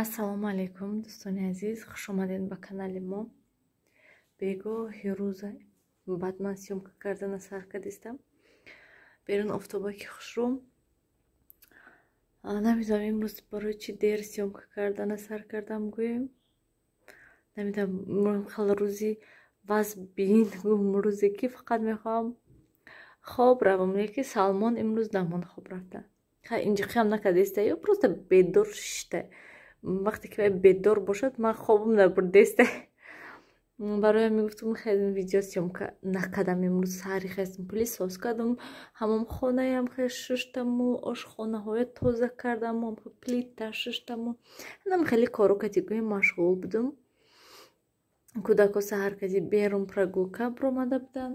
Ассалому алайкум дӯстони азиз, хуш омадед ба канали мо. Бегоҳи рӯза баъд ман сёмка кардана сар кардистам. Берун офтоба ки хушрӯм. Намедонам имрӯз барои чӣ дер сёмка кардана сар кардам гӯем. Намедонам хел рӯзи ваз бин рӯзе ки фақат мехоҳам хоб равам, яки Салмон имрӯз намон хоб рафта. Инҷиқиам накардеста ё просто бедор шишта. Вақте ки бедор бошад ман хобам набурдеста. Бароям мегуфтам хеле видео съёмка накардам имрӯз сари хестам пилисос кардам, ҳамом хонаям хел шуштаму ошхонаҳоя тоза кардаму плита шуштаму ҳанам хеле кору категои машғул будам. Кӯдако саҳар кати берун прогулка бромада будан.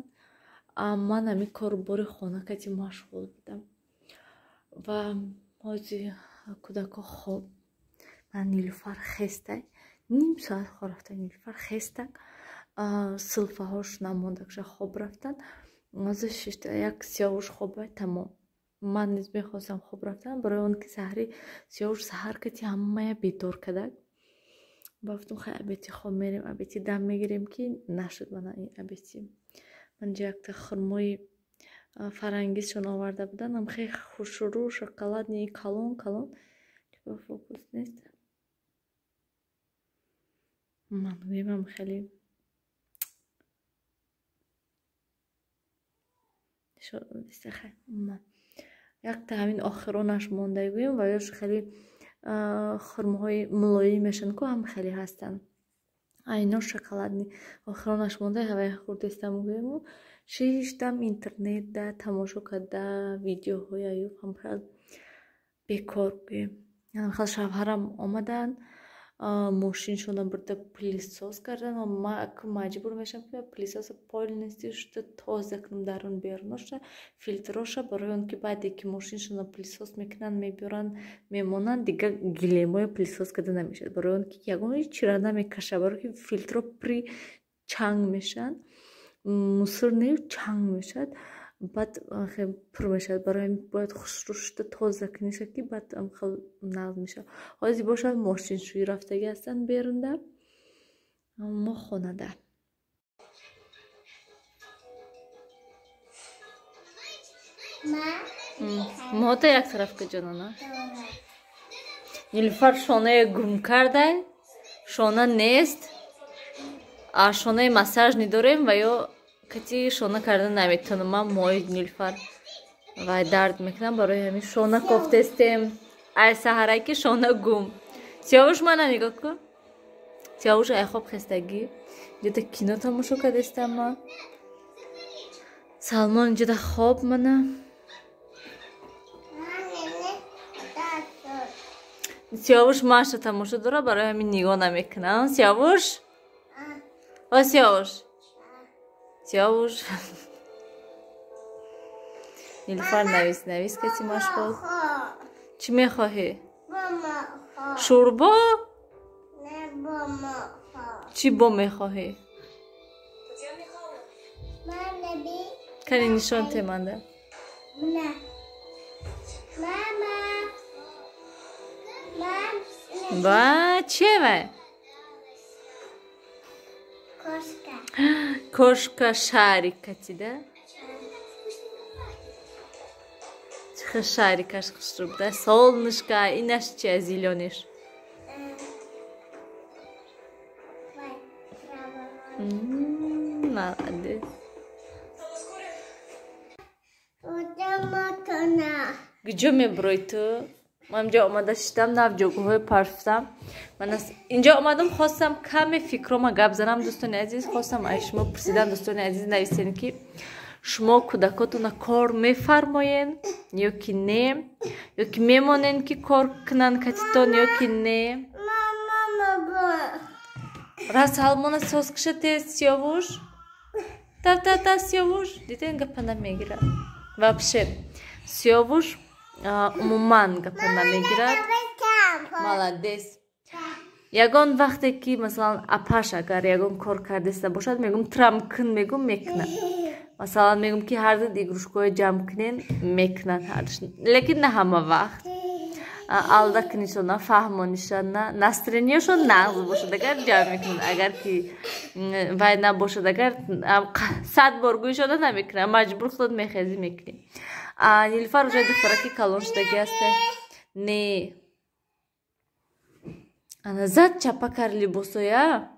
Ман ами корубори хона кати машғул будам. Ва ҳозир кӯдако хоб ман Нилуфар хестай ним соат хоб рафтан. Нилуфар хестак силфаҳош намондагша хоб рафтан. ҳозир шишта як сиёвуш хобай тамом. Ман низ мехостам хоб рафтан барои он ки саҳри сиёвуш саҳар кати ҳамая бедор кадак. Бафтум хай абети хоб мерем, абети дам мегирем ки нашуд мана ин абети. Ман якта хурмои фарангизшон оварда будан, ам хеле хушрӯ шоколадни калон фокус нест. Ман гӯемам хеле якта ҳамин охиронаш монда гӯем ва ёш хеле хурмоҳои мулоимешон ку ҳам хеле ҳастанд. Айно шоколадни охиронаш монда ҳавай хурдестам гӯему шиштам интернетда тамошо карда видеоҳои аюб ҳам хел бекор гӯем. Хел шавҳарам омадан мошиншона бурда пилисос кардан. Ман маҷбур мешам ки пилисоса полнести шуда тоза кунам дарун беруноша филтроша барои он ки баъде ки мошиншона пилисос мекунанд мебёранд мемонанд дигар гилемои пилисос карда намешавад. Барои он ки ягон чира намекаша барои ки филтро при чанг мешаванд. мусор не чанг мешавад. баъд хел пур мешавад. барои бояд хушрӯ шуда тоза куниша ки баъд хел нағз мешавад. ҳозир бошад мошиншӯӣ рафтаги ҳастанд берунда мо хонада. мота як тарафка ҷонона. Нилуфар шонае гум кардай, шона нест. Шонаи массажни дорем ва ё кати шона кардан наметавонам. Ман мои Нилуфар вай дард мекунам барои ҳамин шона кофтестем. ай саҳарай ки шона гум. Сиёвуш мана нигоҳ кун. Сиёвуш ай хоб хестагӣ. Инҷода кино тамошо кардестам ман. Салмон инҷода хоб мана. Сиёвуш маша тамошо дора барои ҳамин нигоҳ намекунам. Сиёвуш? О Сиёвуш? Сиёвуш. Нилуфар навис кати машғул. Чӣ мехоҳӣ? Шӯрбо? Чӣ бо мехоҳӣ? кани нишон теманда. Ба чевай? Кошка шарик катида. Чихе шарикаш хушрӯ буда. Солнышко инаш чи зелениш. Молодец. Куҷо мебурой ту? ман инҷо омада шидам нав ҷойгоҳҳои парфтам. ман инҷо омадам хостам каме фикрома гап занам. дӯстони азиз хостам аз шумо пурсидам. дӯстони азиз нависен ки шумо кӯдакотона кор мефармоен ё ки не, ё ки мемонен ки кор кунанд катитон ё ки не. ра Салмона сос киша тез. Сиёвуш та Сиёвуш диден гапа намегирад. вообще Сиёвуш умуман гапа намегирад. молодец. ягон вақте ки масалан апаш агар ягон кор кардеста бошад мегум трам кун мегум мекунад. масалан мегум ки ҳарду игрушкаҳои ҷамъ кунен мекунад ҳардуш. лекин на ҳама вақт. алдакунишон нафаҳмонишон настроениашон нағз бошад агар ҷамъ мекунад агар ки вай набошад агар 100 бор гӯишода намекунад маҷбур худод мехезӣ мекунӣ нилуфар уже духтараки калон шудаги аст не ана зад чапа кар либосоя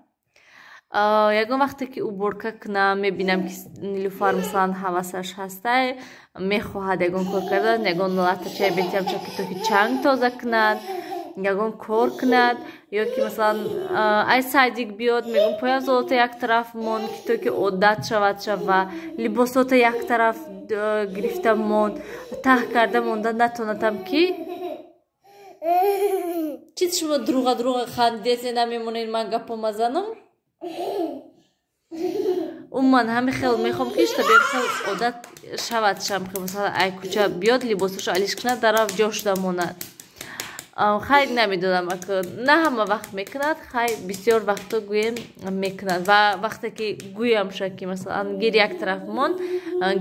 ягон вақте ки уборка кунам мебинам ки нилуфар мисалан ҳавасаш ҳастай мехоҳад ягон кор кардан ягон латачаи бетиамша ки то ки чанг тоза кунад ягон кор кунад ё ки масалан ай садик биёд мегӯм поям золота як тараф мон ки то ки одат шавадша ва либосота як тараф гирифта мон таҳ карда монда натонатам ки чӣ шумо дуруға хандиезе намемонед ман гапо мазанам умуман ҳами хел мехом ки штабем хел одат шавад шам ки масалан ай куча биёд либосашо алиш кунад дарав ҷо шуда монад хай намедонам на ҳама вақт мекунад хай бисёр вақто гӯем мекунад ва вақте ки гӯямша ки масалан гир як тараф мон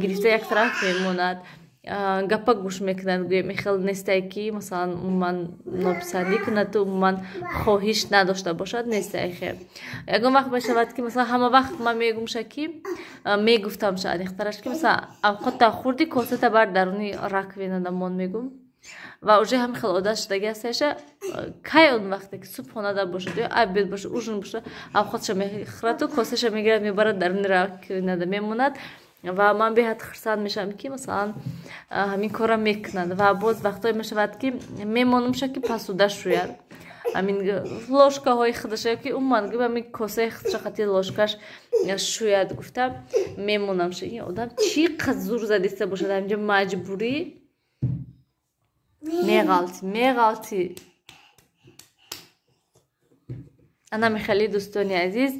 гирифта як тараф мемонад гапа гӯш мекунад гӯем хел нестай ки масалан умуман нописандӣ кунад ту умуман хоҳиш надошта бошад нестай хел ягон вақт мешавад ки масалан ҳама вақт ман мегӯмша ки мегуфтамша анихтараш ки масалан авқота хурди косата бар даруни раковинада мон мегӯм ва уже ҳами хел одат шудаги асташа кай он вақте ки субҳ хонада бошад ё обед бошад ужин бошад авқотша мехӯрату косаша мегирад мебарад даруни раковинада мемонад ва ман беҳад хурсанд мешавам ки масалан ҳамин кора мекунад ва боз вақтое мешавад ки мемонамша ки посуда шӯяд ҳамин лошкаҳои худаш ё ки умуман ҳамин косаи худша хати лошкаш шӯяд гуфта мемонамша ин одам чӣ қад зур задиста бошад ҳаминҷо маҷбурӣ меғалтӣ ана михали дӯстони азиз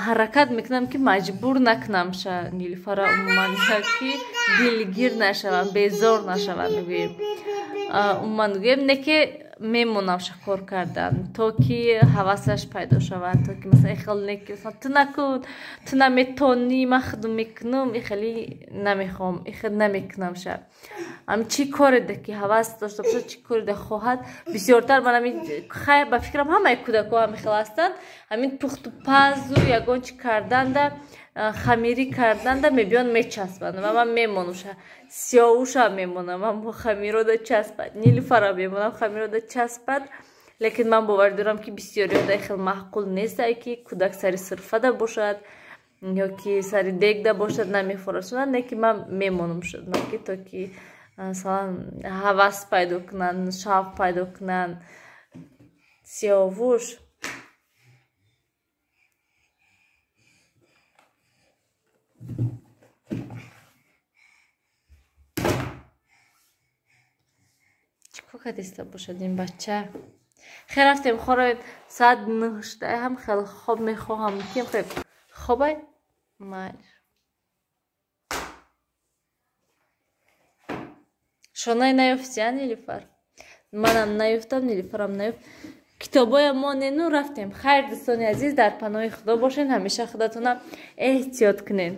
ҳаракат мекунам ки маҷбур накунамша нилуфара умуман ки дилгир нашавам безор нашавам мегӯем умуман гӯем не ки мемонамша кор кардан то ки ҳавасаш пайдо шавад то ки масалан ихел не ки ту накун ту наметонӣ ман худам мекунам ихели намехоҳам ихел намекунамша ҳам чӣ кореда ки ҳавас дошта бошад чӣ кореда хоҳад бисёртар ман ҳамин хай ба фикрам ҳамаи кӯдакҳо ҳамихел ҳастанд ҳамин пухту пазу ягон чӣ карданда хамирӣ карданда мебиён мечаспанд ва ман мемонамша сиёвуша мемонам ман бо хамирода часпад нилуфара мемонам хамирода часпад лекин ман бовар дорам ки бисёриёда хел маъқул нестае ки кӯдак сари сурфада бошад ё ки сари дегда бошад намефорашонад не ки ман мемонам шудам ки то ки масалан ҳавас пайдо кунанд шавқ пайдо кунанд сиёвуш чӣ кокадиста бошад ин бача хел рафтем хороем саат 9 шудаи ҳам хел хоб мехоҳам ким хел хобай майр шонаи наёфтия нилуфар манам наёфтам нилуфарам наёфт китобоям мо нену рафтем хайр дӯстони азиз дар паноҳи худо бошед ҳамеша худатонам эҳтиёт кунед